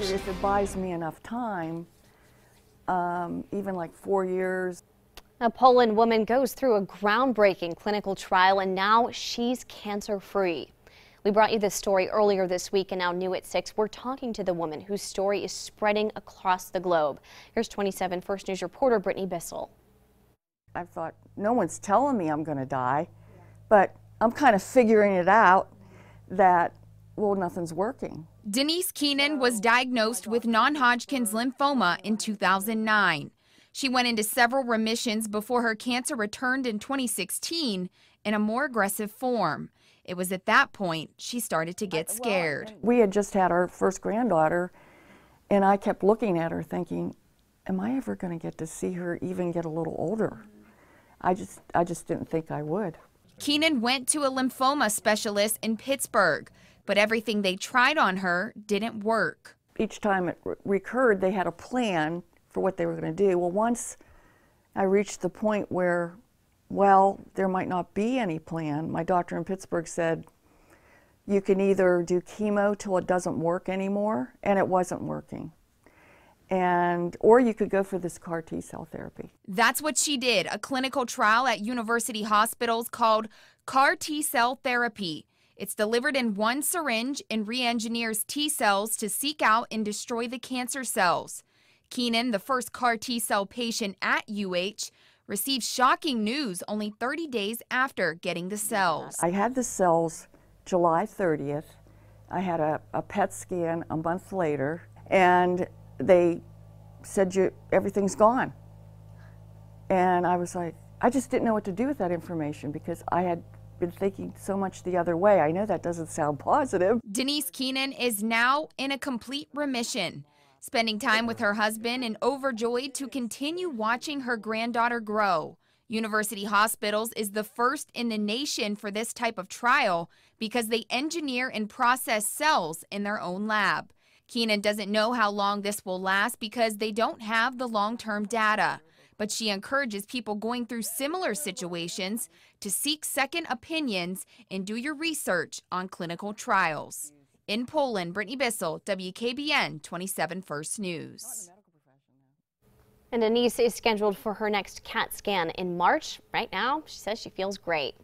figured if it buys me enough time, even like 4 years. A Poland woman goes through a groundbreaking clinical trial, and now she's cancer-free. We brought you this story earlier this week, and now new at 6, we're talking to the woman whose story is spreading across the globe. Here's 27 First News reporter Brittany Bissell. I thought, no one's telling me I'm going to die, but I'm kind of figuring it out that, well, nothing's working. Denise Keenan was diagnosed with non-Hodgkin's lymphoma in 2009. She went into several remissions before her cancer returned in 2016 in a more aggressive form. It was at that point she started to get scared. We had just had our first granddaughter, and I kept looking at her thinking, am I ever going to get to see her even get a little older? I just didn't think I would. Keenan went to a lymphoma specialist in Pittsburgh, but everything they tried on her didn't work. Each time it recurred, they had a plan for what they were going to do. Well, once I reached the point where, well, there might not be any plan, my doctor in Pittsburgh said, you can either do chemo till it doesn't work anymore, and it wasn't working, or you could go for this CAR T-cell therapy. That's what she did, a clinical trial at university hospitals called CAR T-cell therapy. It's delivered in one syringe and re-engineers T-cells to seek out and destroy the cancer cells. Keenan, the first CAR T-cell patient at UH, received shocking news only 30 days after getting the cells. I had the cells July 30th. I had a PET scan a month later, and they said, everything's gone. And I was like, I just didn't know what to do with that information because I had been thinking so much the other way. I know that doesn't sound positive. Denise Keenan is now in a complete remission, spending time with her husband and overjoyed to continue watching her granddaughter grow. University Hospitals is the first in the nation for this type of trial because they engineer and process cells in their own lab. Keenan doesn't know how long this will last because they don't have the long-term data, but she encourages people going through similar situations to seek second opinions and do your research on clinical trials. In Poland, Brittany Bissell, WKBN 27 First News. And Denise is scheduled for her next CAT scan in March. Right now, she says she feels great.